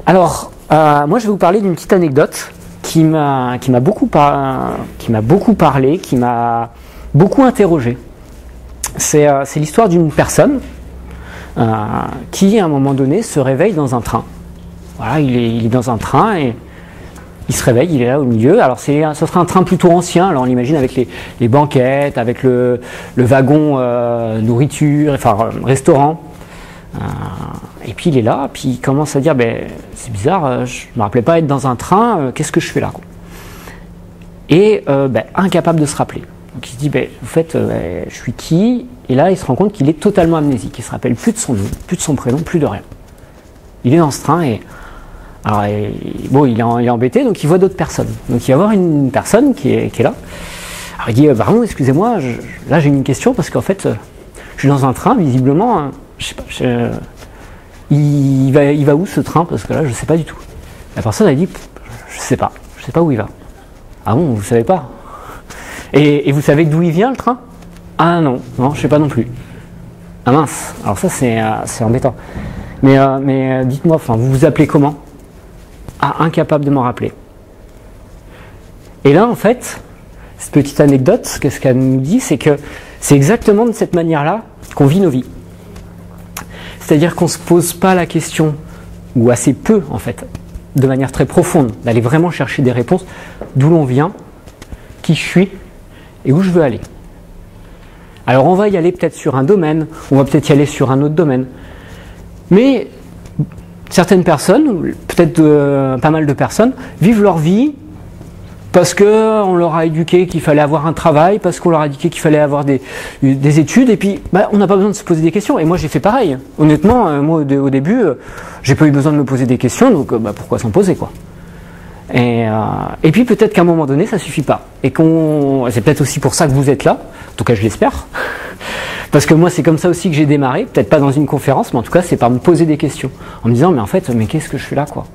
Alors, moi je vais vous parler d'une petite anecdote qui m'a beaucoup parlé, qui m'a beaucoup interrogé. C'est l'histoire d'une personne qui, à un moment donné, se réveille dans un train. Voilà, il est dans un train et il se réveille, il est là au milieu. Alors, ce sera un train plutôt ancien. Alors, on l'imagine avec les banquettes, avec le wagon nourriture, enfin restaurant. Et puis il est là, puis il commence à dire c'est bizarre, je ne me rappelais pas être dans un train, qu'est-ce que je fais là quoi. Et incapable de se rappeler. Donc il se dit en fait, je suis qui? Et là il se rend compte qu'il est totalement amnésique, il ne se rappelle plus de son nom, plus de son prénom, plus de rien. Il est dans ce train et il est embêté, donc il voit d'autres personnes. Donc il va voir une personne qui est là. Alors il dit pardon, excusez-moi, là j'ai une question parce qu'en fait je suis dans un train visiblement. Je sais pas, il va où ce train? Parce que là, je ne sais pas du tout. La personne a dit, je sais pas où il va. Ah bon, vous savez pas? Et vous savez d'où il vient le train? Ah non, je sais pas non plus. Ah mince, alors ça c'est embêtant. Mais dites-moi, vous vous appelez comment? Ah, incapable de m'en rappeler. Et là, en fait, cette petite anecdote, qu'est-ce qu'elle nous dit? C'est que c'est exactement de cette manière-là qu'on vit nos vies. C'est-à-dire qu'on ne se pose pas la question, ou assez peu en fait, de manière très profonde, d'aller vraiment chercher des réponses, d'où l'on vient, qui je suis et où je veux aller. Alors on va y aller peut-être sur un domaine, on va peut-être y aller sur un autre domaine. Mais certaines personnes, peut-être pas mal de personnes, vivent leur vie parce qu'on leur a éduqué qu'il fallait avoir un travail, parce qu'on leur a éduqué qu'il fallait avoir des études, et puis on n'a pas besoin de se poser des questions. Et moi j'ai fait pareil. Honnêtement, moi au début, j'ai pas eu besoin de me poser des questions, donc pourquoi s'en poser quoi. Et puis peut-être qu'à un moment donné, ça suffit pas. Et c'est peut-être aussi pour ça que vous êtes là, en tout cas je l'espère. Parce que moi c'est comme ça aussi que j'ai démarré, peut-être pas dans une conférence, mais en tout cas c'est par me poser des questions. En me disant mais qu'est-ce que je fais là quoi.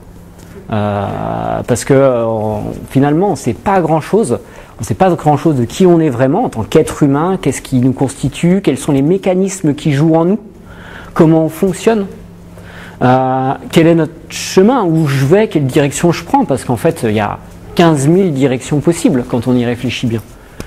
Parce que finalement on ne sait pas grand-chose de qui on est vraiment en tant qu'être humain, qu'est-ce qui nous constitue, quels sont les mécanismes qui jouent en nous, comment on fonctionne, quel est notre chemin, où je vais, quelle direction je prends, parce qu'en fait il y a 15 000 directions possibles quand on y réfléchit bien.